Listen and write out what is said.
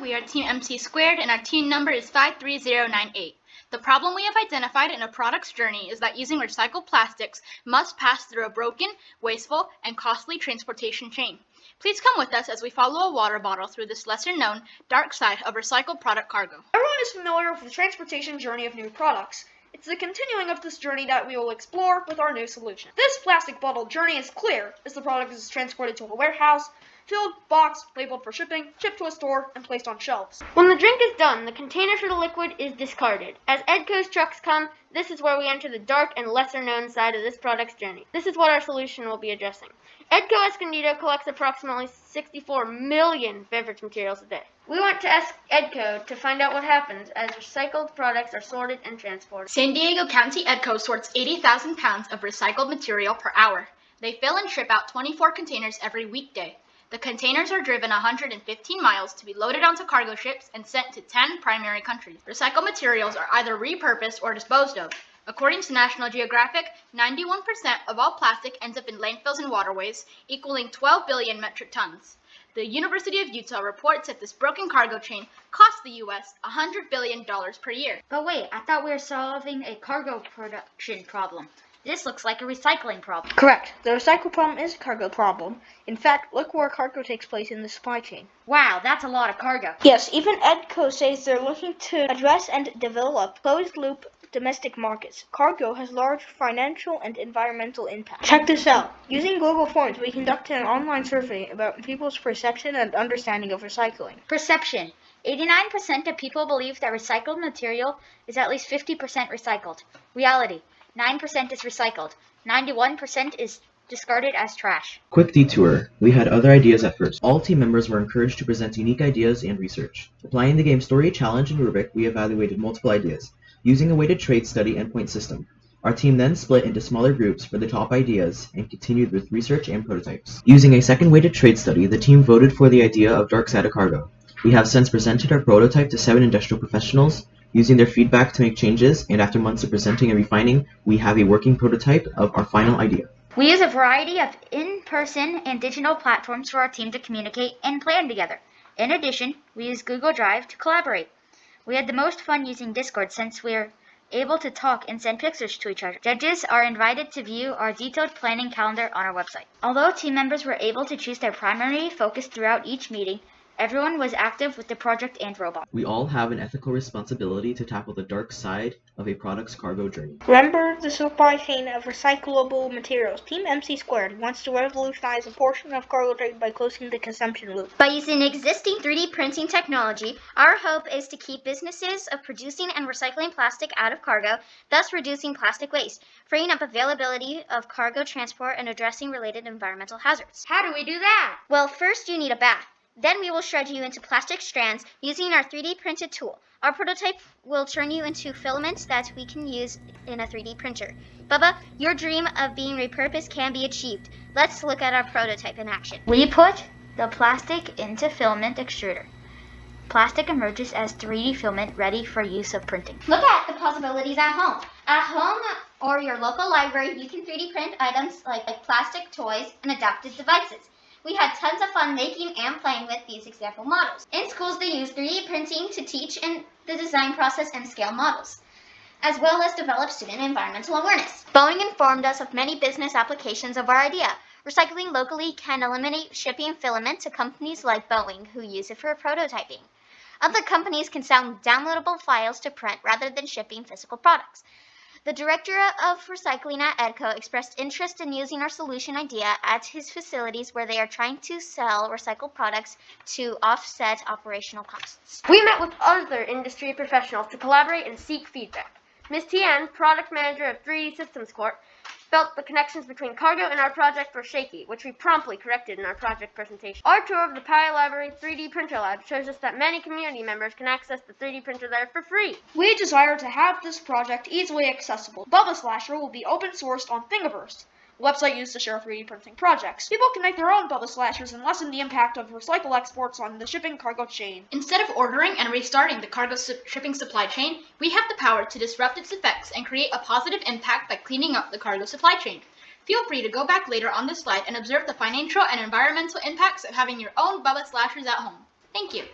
we are Team MC squared, and our team number is 53098. The problem we have identified in a product's journey is that using recycled plastics must pass through a broken, wasteful, and costly transportation chain. Please come with us as we follow a water bottle through this lesser-known, dark side of recycled product cargo. Everyone is familiar with the transportation journey of new products. It's the continuing of this journey that we will explore with our new solution. This plastic bottle journey is clear as the product is transported to a warehouse, filled, boxed, labeled for shipping, shipped to a store, and placed on shelves. When the drink is done, the container for the liquid is discarded. As EDCO's trucks come, this is where we enter the dark and lesser-known side of this product's journey. This is what our solution will be addressing. EDCO Escondido collects approximately 64 million beverage materials a day. We went to ask EDCO to find out what happens as recycled products are sorted and transported. San Diego County EDCO sorts 80,000 pounds of recycled material per hour. They fill and ship out 24 containers every weekday. The containers are driven 115 miles to be loaded onto cargo ships and sent to 10 primary countries. Recycled materials are either repurposed or disposed of. According to National Geographic, 91% of all plastic ends up in landfills and waterways, equaling 12 billion metric tons. The University of Utah reports that this broken cargo chain costs the U.S. $100 billion per year. But wait, I thought we were solving a cargo production problem. This looks like a recycling problem. Correct. The recycle problem is a cargo problem. In fact, look where cargo takes place in the supply chain. Wow, that's a lot of cargo. Yes, even EDCO says they're looking to address and develop closed-loop domestic markets. Cargo has large financial and environmental impact. Check this out. Using Google Forms, we conducted an online survey about people's perception and understanding of recycling. Perception. 89% of people believe that recycled material is at least 50% recycled. Reality. 9% is recycled. 91% is discarded as trash. Quick detour. We had other ideas at first. All team members were encouraged to present unique ideas and research. Applying the game story, challenge, and rubric, we evaluated multiple ideas, using a weighted trade study endpoint system. Our team then split into smaller groups for the top ideas and continued with research and prototypes. Using a second weighted trade study, the team voted for the idea of dark side of cargo. We have since presented our prototype to 7 industrial professionals, using their feedback to make changes, and after months of presenting and refining, we have a working prototype of our final idea. We use a variety of in-person and digital platforms for our team to communicate and plan together. In addition, we use Google Drive to collaborate. We had the most fun using Discord since we're able to talk and send pictures to each other. Judges are invited to view our detailed planning calendar on our website. Although team members were able to choose their primary focus throughout each meeting, everyone was active with the project and robot. We all have an ethical responsibility to tackle the dark side of a product's cargo journey. Remember the supply chain of recyclable materials. Team MC squared wants to revolutionize a portion of cargo trade by closing the consumption loop. By using existing 3D printing technology, our hope is to keep businesses of producing and recycling plastic out of cargo, thus reducing plastic waste, freeing up availability of cargo transport, and addressing related environmental hazards. How do we do that? Well, first you need a bath. Then we will shred you into plastic strands using our 3D printed tool. Our prototype will turn you into filaments that we can use in a 3D printer. Bubba, your dream of being repurposed can be achieved. Let's look at our prototype in action. We put the plastic into filament extruder. Plastic emerges as 3D filament ready for use of printing. Look at the possibilities at home. At home or your local library, you can 3D print items like plastic toys and adaptive devices. We had tons of fun making and playing with these example models. In schools, they use 3D printing to teach in the design process and scale models, as well as develop student environmental awareness. Boeing informed us of many business applications of our idea. Recycling locally can eliminate shipping filament to companies like Boeing, who use it for prototyping. Other companies can sell downloadable files to print rather than shipping physical products. The director of recycling at EDCO expressed interest in using our solution idea at his facilities where they are trying to sell recycled products to offset operational costs. We met with other industry professionals to collaborate and seek feedback. Ms. Tian, product manager of 3D Systems Corp., felt the connections between cargo and our project were shaky, which we promptly corrected in our project presentation. Our tour of the Pi Library 3D Printer Lab shows us that many community members can access the 3D printer there for free. We desire to have this project easily accessible. Bubba Slasher will be open sourced on Thingiverse, a website used to share 3D printing projects. People can make their own Bubba Slashers and lessen the impact of recycle exports on the shipping cargo chain. Instead of ordering and restarting the cargo shipping supply chain, we have the power to disrupt its effects and create a positive impact by cleaning up the cargo supply chain. Feel free to go back later on this slide and observe the financial and environmental impacts of having your own Bubba Slashers at home. Thank you.